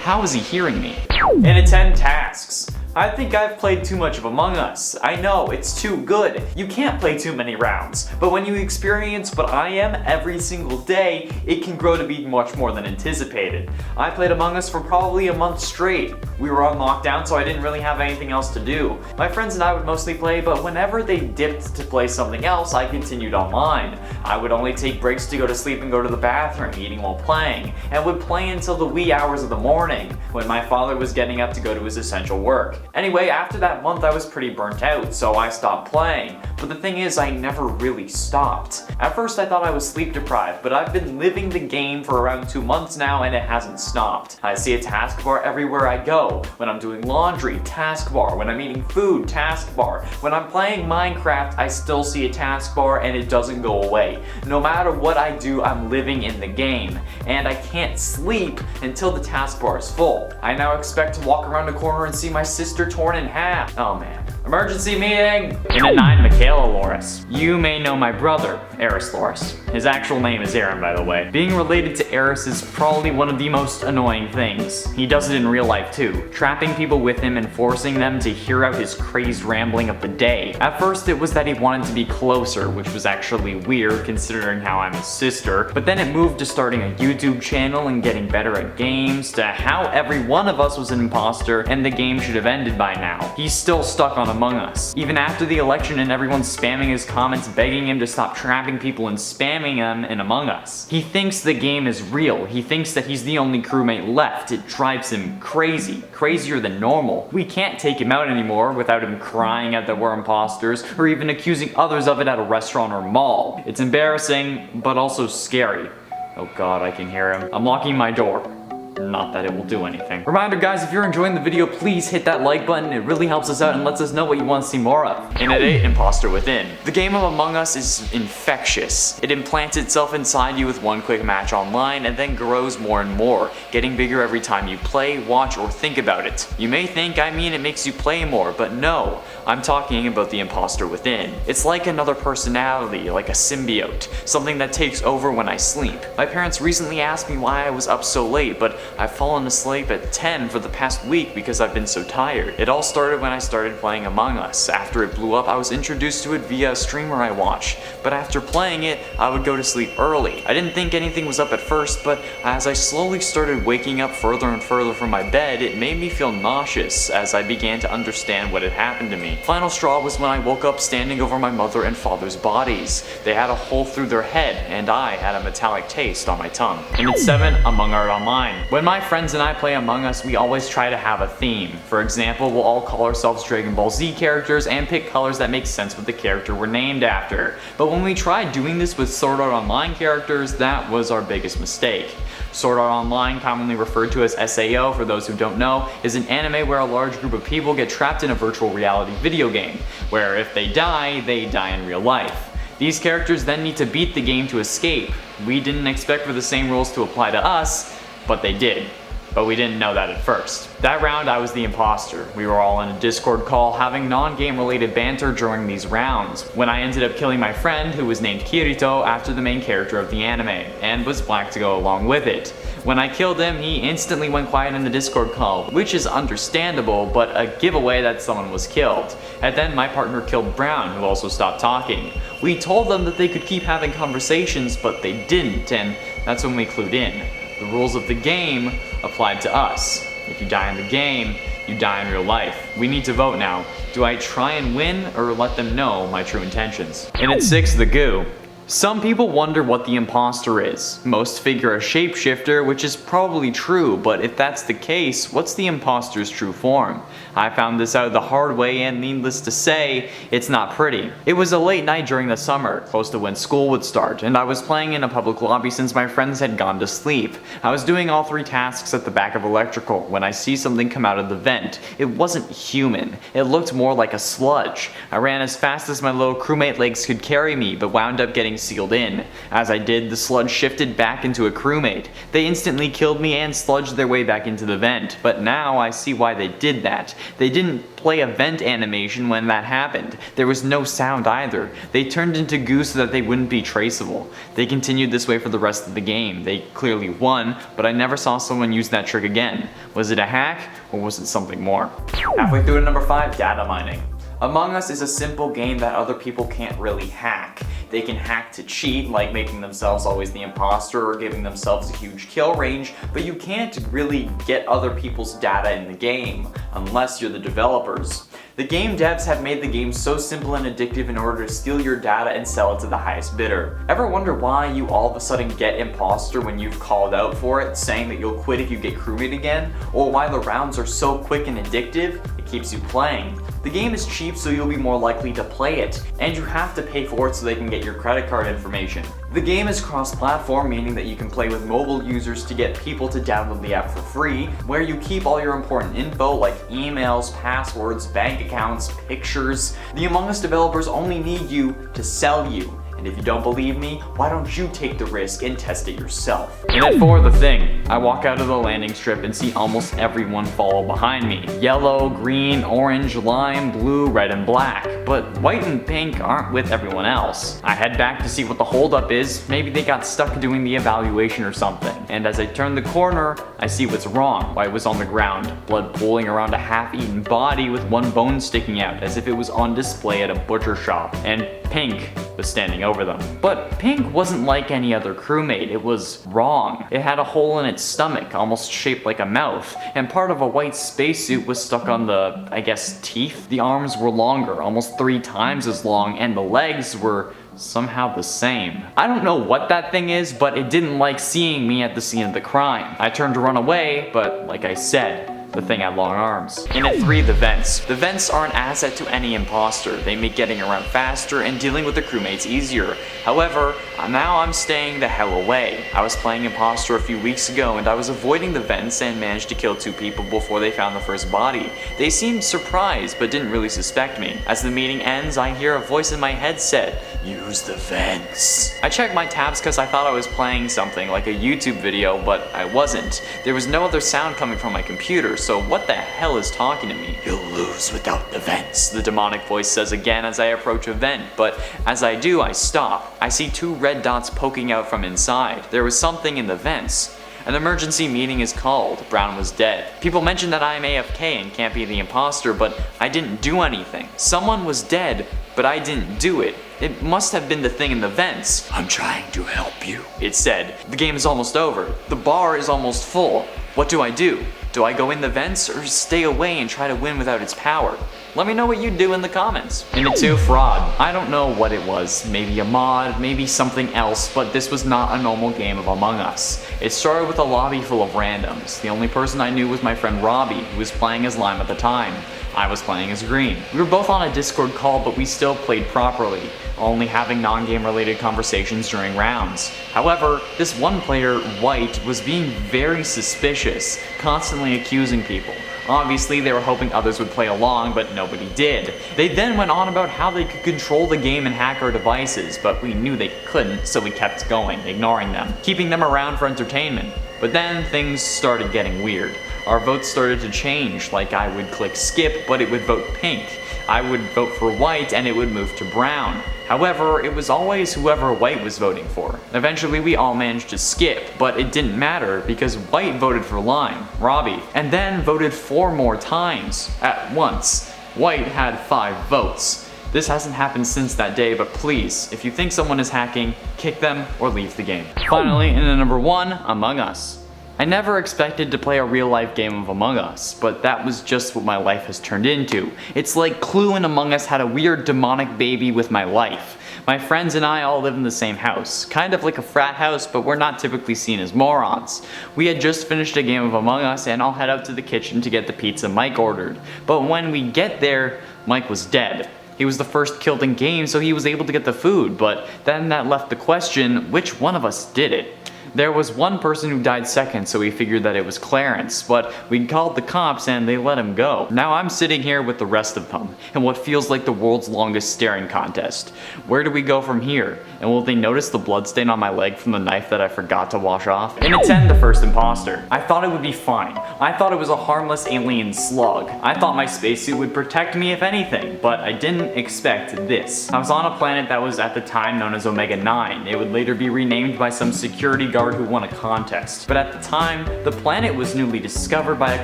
How is he hearing me? And attend tasks. I think I've played too much of Among Us. I know, it's too good. You can't play too many rounds, but when you experience what I am every single day, it can grow to be much more than anticipated. I played Among Us for probably a month straight. We were on lockdown, so I didn't really have anything else to do. My friends and I would mostly play, but whenever they dipped to play something else, I continued online. I would only take breaks to go to sleep and go to the bathroom, eating while playing, and would play until the wee hours of the morning, when my father was getting up to go to his essential work. Anyway, after that month I was pretty burnt out, so I stopped playing. But the thing is, I never really stopped. At first I thought I was sleep deprived, but I've been living the game for around 2 months now and it hasn't stopped. I see a taskbar everywhere I go. When I'm doing laundry, taskbar. When I'm eating food, taskbar. When I'm playing Minecraft, I still see a taskbar and it doesn't go away. No matter what I do, I'm living in the game. And I can't sleep until the taskbar is full. I now expect to walk around the corner and see my sister torn in half. Oh man. Emergency meeting! In at 9, Michaela Loris. You may know my brother, Eris Loris. His actual name is Aaron, by the way. Being related to Eris is probably one of the most annoying things. He does it in real life too, trapping people with him and forcing them to hear out his crazed rambling of the day. At first it was that he wanted to be closer, which was actually weird considering how I'm his sister, but then it moved to starting a YouTube channel and getting better at games, to how every one of us was an imposter and the game should have ended by now. He's still stuck on Among Us. Even after the election and everyone's spamming his comments begging him to stop trapping people and spamming them in Among Us. He thinks the game is real. He thinks that he's the only crewmate left. It drives him crazy. Crazier than normal. We can't take him out anymore without him crying out that we're imposters or even accusing others of it at a restaurant or mall. It's embarrassing, but also scary. Oh god, I can hear him. I'm locking my door. Not that it will do anything. Reminder guys, if you're enjoying the video, please hit that like button. It really helps us out and lets us know what you want to see more of. In at 8, Imposter Within. The game of Among Us is infectious. It implants itself inside you with one quick match online and then grows more and more, getting bigger every time you play, watch, or think about it. You may think I mean it makes you play more, but no. I'm talking about the Imposter Within. It's like another personality, like a symbiote, something that takes over when I sleep. My parents recently asked me why I was up so late, but I I've fallen asleep at 10 for the past week because I've been so tired. It all started when I started playing Among Us. After it blew up, I was introduced to it via a streamer I watch, but after playing it, I would go to sleep early. I didn't think anything was up at first, but as I slowly started waking up further and further from my bed, it made me feel nauseous as I began to understand what had happened to me. Final straw was when I woke up standing over my mother and father's bodies. They had a hole through their head, and I had a metallic taste on my tongue. And it's 7, Among Art Online. When my friends and I play Among Us, we always try to have a theme. For example, we'll all call ourselves Dragon Ball Z characters and pick colors that make sense with the character we're named after. But when we tried doing this with Sword Art Online characters, that was our biggest mistake. Sword Art Online, commonly referred to as SAO for those who don't know, is an anime where a large group of people get trapped in a virtual reality video game, where if they die in real life. These characters then need to beat the game to escape. We didn't expect for the same rules to apply to us, but they did. But we didn't know that at first. That round I was the imposter. We were all in a Discord call having non-game related banter during these rounds, when I ended up killing my friend who was named Kirito after the main character of the anime, and was black to go along with it. When I killed him, he instantly went quiet in the Discord call, which is understandable, but a giveaway that someone was killed. And then my partner killed Brown, who also stopped talking. We told them that they could keep having conversations, but they didn't, and that's when we clued in. The rules of the game applied to us. If you die in the game, you die in real life. We need to vote now. Do I try and win, or let them know my true intentions? And at 6, the goo. Some people wonder what the imposter is. Most figure a shapeshifter, which is probably true, but if that's the case, what's the imposter's true form? I found this out the hard way, and needless to say, it's not pretty. It was a late night during the summer, close to when school would start, and I was playing in a public lobby since my friends had gone to sleep. I was doing all 3 tasks at the back of electrical when I see something come out of the vent. It wasn't human. It looked more like a sludge. I ran as fast as my little crewmate legs could carry me, but wound up getting sealed in. As I did, the sludge shifted back into a crewmate. They instantly killed me and sludged their way back into the vent, but now I see why they did that. They didn't play a vent animation when that happened. There was no sound either. They turned into goo so that they wouldn't be traceable. They continued this way for the rest of the game. They clearly won, but I never saw someone use that trick again. Was it a hack, or was it something more? Halfway through to number 5, data mining. Among Us is a simple game that other people can't really hack. They can hack to cheat, like making themselves always the imposter or giving themselves a huge kill range, but you can't really get other people's data in the game, unless you're the developers. The game devs have made the game so simple and addictive in order to steal your data and sell it to the highest bidder. Ever wonder why you all of a sudden get imposter when you've called out for it, saying that you'll quit if you get crewmate again? Or why the rounds are so quick and addictive? It keeps you playing. The game is cheap, so you'll be more likely to play it, and you have to pay for it so they can get your credit card information. The game is cross-platform, meaning that you can play with mobile users to get people to download the app for free, where you keep all your important info like emails, passwords, bank accounts, pictures. The Among Us developers only need you to sell you. And if you don't believe me, why don't you take the risk and test it yourself? And at 4, the thing. I walk out of the landing strip and see almost everyone follow behind me. Yellow, green, orange, lime, blue, red, and black. But white and pink aren't with everyone else. I head back to see what the holdup is. Maybe they got stuck doing the evaluation or something. And as I turn the corner, I see what's wrong. Why it was on the ground. Blood pooling around a half-eaten body with one bone sticking out, as if it was on display at a butcher shop. And Pink was standing over them. But Pink wasn't like any other crewmate. It was wrong. It had a hole in its stomach, almost shaped like a mouth, and part of a white spacesuit was stuck on the, I guess, teeth. The arms were longer, almost 3 times as long, and the legs were somehow the same. I don't know what that thing is, but it didn't like seeing me at the scene of the crime. I turned to run away, but like I said, the thing had long arms. And at 3, the vents. The vents are an asset to any imposter. They make getting around faster and dealing with the crewmates easier. However, now I'm staying the hell away. I was playing imposter a few weeks ago and I was avoiding the vents and managed to kill 2 people before they found the first body. They seemed surprised but didn't really suspect me. As the meeting ends, I hear a voice in my headset, "Use the vents." I checked my tabs because I thought I was playing something like a YouTube video, but I wasn't. There was no other sound coming from my computer, so what the hell is talking to me? "You'll lose without the vents," the demonic voice says again as I approach a vent, but as I do, I stop. I see 2 red dots poking out from inside. There was something in the vents. An emergency meeting is called. Brown was dead. People mention that I am AFK and can't be the imposter, but I didn't do anything. Someone was dead, but I didn't do it. It must have been the thing in the vents. I'm trying to help you, it said. The game is almost over. The bar is almost full. What do I do? Do I go in the vents or stay away and try to win without its power? Let me know what you do in the comments. Into 2, fraud. I don't know what it was. Maybe a mod, maybe something else, but this was not a normal game of Among Us. It started with a lobby full of randoms. The only person I knew was my friend Robbie, who was playing as Lime at the time. I was playing as Green. We were both on a Discord call, but we still played properly, only having non-game related conversations during rounds. However, this one player, White, was being very suspicious, constantly accusing people. Obviously, they were hoping others would play along, but nobody did. They then went on about how they could control the game and hack our devices, but we knew they couldn't, so we kept going, ignoring them, keeping them around for entertainment. But then things started getting weird. Our votes started to change, like I would click skip, but it would vote pink. I would vote for White and it would move to brown. However, it was always whoever White was voting for. Eventually we all managed to skip, but it didn't matter because White voted for Lime, Robbie, and then voted 4 more times at once. White had 5 votes. This hasn't happened since that day, but please, if you think someone is hacking, kick them or leave the game. Finally, in the number 1, Among Us. I never expected to play a real-life game of Among Us, but that was just what my life has turned into. It's like Clue and Among Us had a weird demonic baby with my life. My friends and I all live in the same house, kind of like a frat house, but we're not typically seen as morons. We had just finished a game of Among Us and I'll head out to the kitchen to get the pizza Mike ordered. But when we get there, Mike was dead. He was the first killed in game, so he was able to get the food, but then that left the question, which one of us did it? There was one person who died second, so we figured that it was Clarence, but we called the cops and they let him go. Now I'm sitting here with the rest of them, in what feels like the world's longest staring contest. Where do we go from here? And will they notice the bloodstain on my leg from the knife that I forgot to wash off? In 10, the first imposter. I thought it would be fine. I thought it was a harmless alien slug. I thought my spacesuit would protect me if anything, but I didn't expect this. I was on a planet that was at the time known as Omega 9. It would later be renamed by some security guard who won a contest. But at the time, the planet was newly discovered by a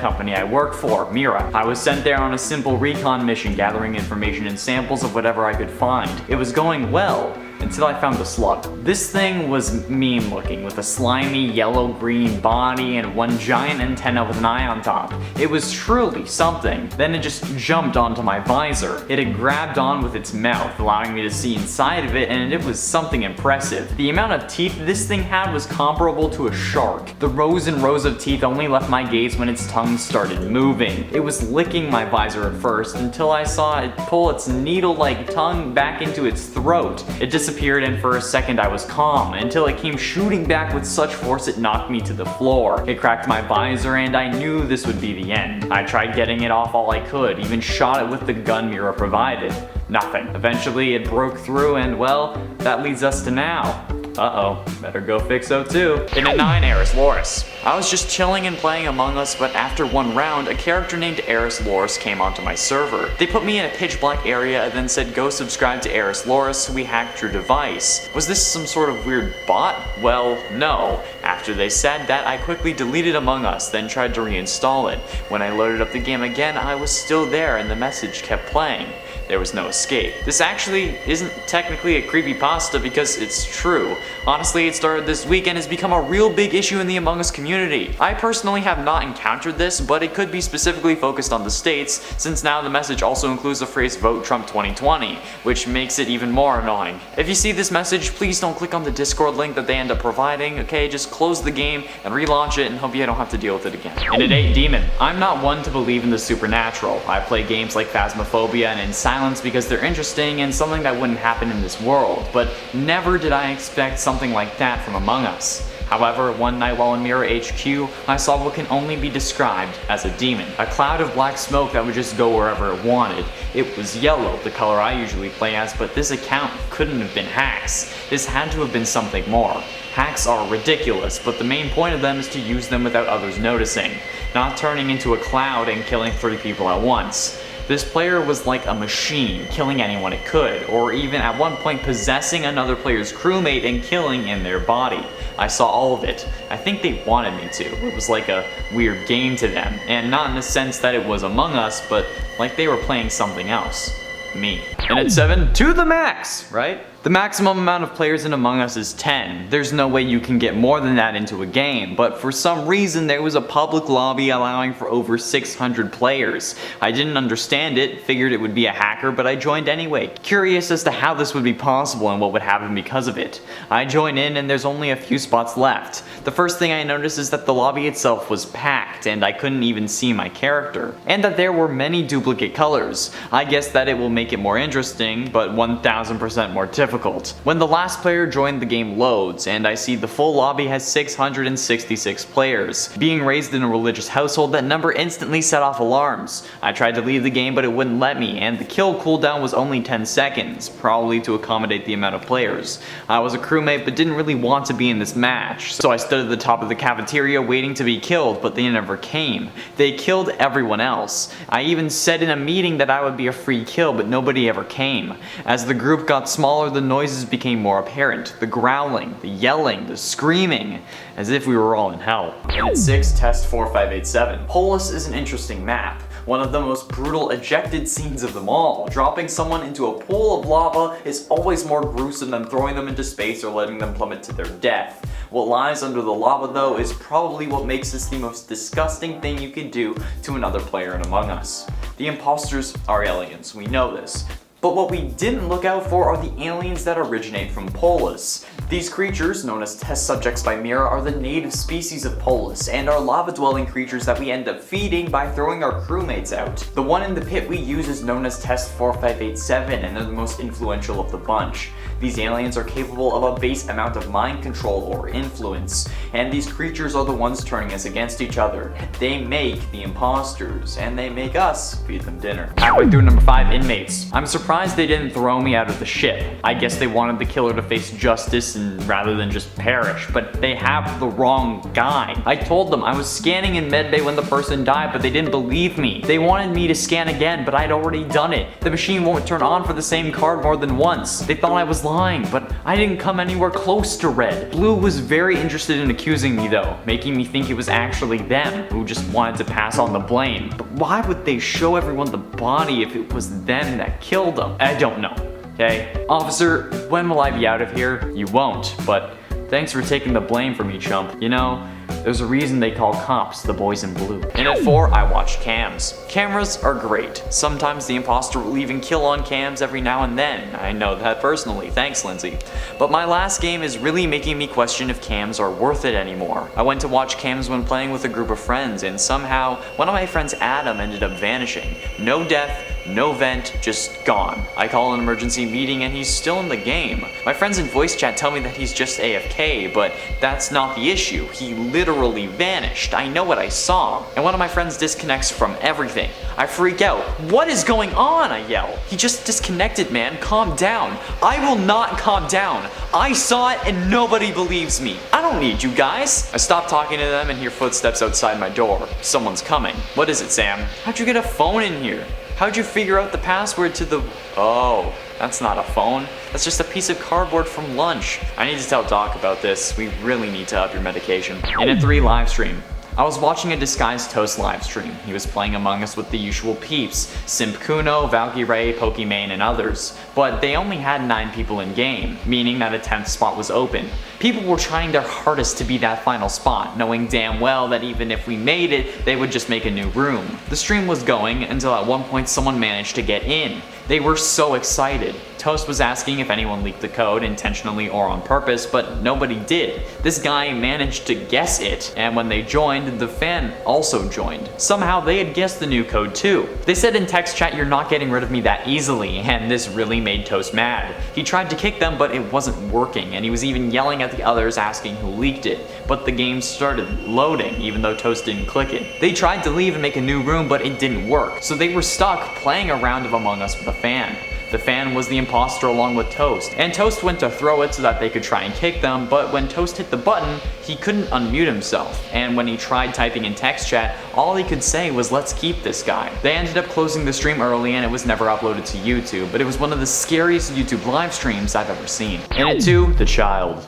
company I work for, Mira. I was sent there on a simple recon mission, gathering information and samples of whatever I could find. It was going well, until I found the slug. This thing was mean looking, with a slimy yellow-green body and one giant antenna with an eye on top. It was truly something. Then it just jumped onto my visor. It had grabbed on with its mouth, allowing me to see inside of it, and it was something impressive. The amount of teeth this thing had was comparable to a shark. The rows and rows of teeth only left my gaze when its tongue started moving. It was licking my visor at first, until I saw it pull its needle-like tongue back into its throat. It disappeared, and for a second I was calm, until it came shooting back with such force it knocked me to the floor. It cracked my visor and I knew this would be the end. I tried getting it off all I could, even shot it with the gun Mira provided. Nothing. Eventually it broke through and well, that leads us to now. Uh-oh, better go fix O2. In 9, Eris Loris. I was just chilling and playing Among Us, but after one round, a character named Eris Loris came onto my server. They put me in a pitch black area and then said go subscribe to Eris Loris so we hacked your device. Was this some sort of weird bot? Well, no. After they said that, I quickly deleted Among Us, then tried to reinstall it. When I loaded up the game again, I was still there and the message kept playing. There was no escape. This actually isn't technically a creepypasta because it's true. Honestly, it started this week and has become a real big issue in the Among Us community. I personally have not encountered this, but it could be specifically focused on the States, since now the message also includes the phrase Vote Trump 2020, which makes it even more annoying. If you see this message, please don't click on the Discord link that they end up providing, okay? Just close the game and relaunch it and hope you don't have to deal with it again. In 8, Demon. I'm not one to believe in the supernatural. I play games like Phasmophobia and In Silence because they're interesting and something that wouldn't happen in this world, but never did I expect something like that from Among Us. However, one night while in Mirror HQ, I saw what can only be described as a demon. A cloud of black smoke that would just go wherever it wanted. It was yellow, the color I usually play as, but this account couldn't have been hacks. This had to have been something more. Hacks are ridiculous, but the main point of them is to use them without others noticing. not turning into a cloud and killing 3 people at once. This player was like a machine, killing anyone it could, or even at one point possessing another player's crewmate and killing in their body. I saw all of it. I think they wanted me to. It was like a weird game to them, and not in the sense that it was Among Us, but like they were playing something else. Me. And at 7, to the max, right? The maximum amount of players in Among Us is 10. There's no way you can get more than that into a game, but for some reason there was a public lobby allowing for over 600 players. I didn't understand it, figured it would be a hacker, but I joined anyway, curious as to how this would be possible and what would happen because of it. I join in and there's only a few spots left. The first thing I noticed is that the lobby itself was packed and I couldn't even see my character, and that there were many duplicate colors. I guess that it will make it more interesting, but 1000% more difficult. When the last player joined, the game loads, and I see the full lobby has 666 players. Being raised in a religious household, that number instantly set off alarms. I tried to leave the game, but it wouldn't let me, and the kill cooldown was only 10 seconds, probably to accommodate the amount of players. I was a crewmate, but didn't really want to be in this match, so I stood at the top of the cafeteria waiting to be killed, but they never came. They killed everyone else. I even said in a meeting that I would be a free kill, but nobody ever came. As the group got smaller, the noises became more apparent. The growling, the yelling, the screaming, as if we were all in hell. And at 6, test 4587. Polis is an interesting map. One of the most brutal ejected scenes of them all. Dropping someone into a pool of lava is always more gruesome than throwing them into space or letting them plummet to their death. What lies under the lava though is probably what makes this the most disgusting thing you could do to another player in Among Us. The imposters are aliens, we know this. But what we didn't look out for are the aliens that originate from Polis. These creatures, known as test subjects by Mira, are the native species of Polis, and are lava-dwelling creatures that we end up feeding by throwing our crewmates out. The one in the pit we use is known as test 4587, and they're the most influential of the bunch. These aliens are capable of a base amount of mind control or influence, and these creatures are the ones turning us against each other. They make the imposters, and they make us feed them dinner. Halfway through number 5, inmates. I'm surprised they didn't throw me out of the ship. I guess they wanted the killer to face justice and rather than just perish, but they have the wrong guy. I told them I was scanning in medbay when the person died, but they didn't believe me. They wanted me to scan again, but I'd already done it. The machine won't turn on for the same card more than once. They thought I was lying, but I didn't come anywhere close to red. Blue was very interested in accusing me though, making me think it was actually them who just wanted to pass on the blame. But why would they show everyone the body if it was them that killed them? I don't know. Okay? Officer, when will I be out of here? You won't, but thanks for taking the blame for me, chump. You know, there's a reason they call cops the boys in blue. And at 4, I watch cams. Cameras are great. Sometimes the imposter will even kill on cams every now and then. I know that personally. Thanks, Lindsay. But my last game is really making me question if cams are worth it anymore. I went to watch cams when playing with a group of friends, and somehow one of my friends, Adam, ended up vanishing. No death, no vent, just gone. I call an emergency meeting and he's still in the game. My friends in voice chat tell me that he's just AFK, but that's not the issue. He literally vanished. I know what I saw. And one of my friends disconnects from everything. I freak out. What is going on? I yell. He just disconnected, man. Calm down. I will not calm down. I saw it and nobody believes me. I don't need you guys. I stop talking to them and hear footsteps outside my door. Someone's coming. What is it, Sam? How'd you get a phone in here? How'd you figure out the password to the... Oh, that's not a phone. That's just a piece of cardboard from lunch. I need to tell Doc about this. We really need to up your medication. And at 3, live stream. I was watching a Disguised Toast live stream. He was playing Among Us with the usual peeps, Simp Kuno, Valkyrae, Pokimane, and others, but they only had 9 people in game, meaning that a 10th spot was open. People were trying their hardest to be that final spot, knowing damn well that even if we made it, they would just make a new room. The stream was going until at one point someone managed to get in. They were so excited. Toast was asking if anyone leaked the code intentionally or on purpose, but nobody did. This guy managed to guess it, and when they joined, the fan also joined. Somehow they had guessed the new code too. They said in text chat, "You're not getting rid of me that easily," and this really made Toast mad. He tried to kick them, but it wasn't working, and he was even yelling at the others asking who leaked it. But the game started loading, even though Toast didn't click it. They tried to leave and make a new room, but it didn't work, so they were stuck playing a round of Among Us with a fan. The fan was the imposter along with Toast, and Toast went to throw it so that they could try and kick them, but when Toast hit the button, he couldn't unmute himself, and when he tried typing in text chat, all he could say was "let's keep this guy." They ended up closing the stream early and it was never uploaded to YouTube, but it was one of the scariest YouTube live streams I've ever seen. In it too, the child.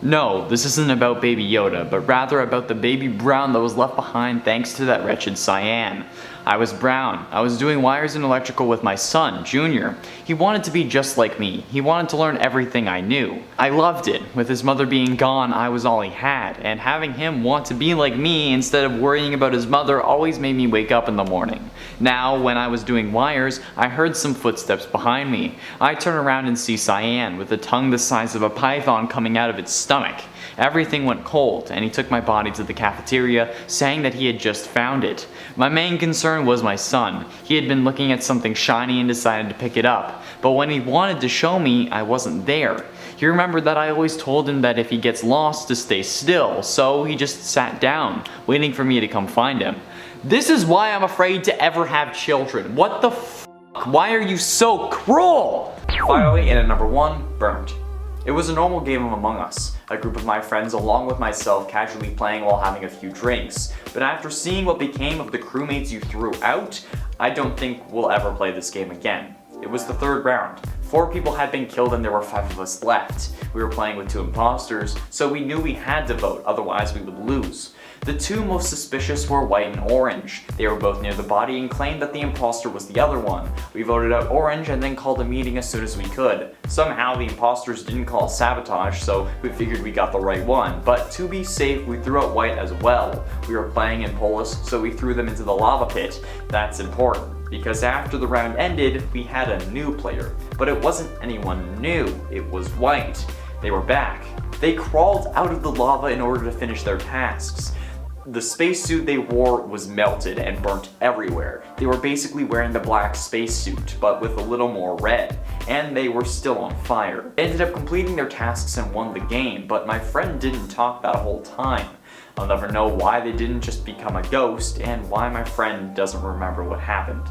No, this isn't about Baby Yoda, but rather about the baby Brown that was left behind thanks to that wretched Cyan. I was Brown. I was doing wires and electrical with my son, Junior. He wanted to be just like me. He wanted to learn everything I knew. I loved it. With his mother being gone, I was all he had, and having him want to be like me instead of worrying about his mother always made me wake up in the morning. Now, when I was doing wires, I heard some footsteps behind me. I turn around and see Cyan with a tongue the size of a python coming out of its stomach. Everything went cold, and he took my body to the cafeteria, saying that he had just found it. My main concern was my son. He had been looking at something shiny and decided to pick it up, but when he wanted to show me, I wasn't there. He remembered that I always told him that if he gets lost to stay still, so he just sat down, waiting for me to come find him. This is why I'm afraid to ever have children. What the f***? Why are you so cruel? Finally, in at number 1, Burnt. It was a normal game of Among Us, a group of my friends along with myself casually playing while having a few drinks. But after seeing what became of the crewmates you threw out, I don't think we'll ever play this game again. It was the 3rd round. 4 people had been killed and there were 5 of us left. We were playing with 2 imposters, so we knew we had to vote, otherwise we would lose. The 2 most suspicious were White and Orange. They were both near the body and claimed that the imposter was the other one. We voted out Orange and then called a meeting as soon as we could. Somehow the imposters didn't call sabotage, so we figured we got the right one. But to be safe, we threw out White as well. We were playing in Polis, so we threw them into the lava pit. That's important, because after the round ended, we had a new player. But it wasn't anyone new, it was White. They were back. They crawled out of the lava in order to finish their tasks. The spacesuit they wore was melted and burnt everywhere. They were basically wearing the black spacesuit, but with a little more red, and they were still on fire. They ended up completing their tasks and won the game, but my friend didn't talk that whole time. I'll never know why they didn't just become a ghost, and why my friend doesn't remember what happened.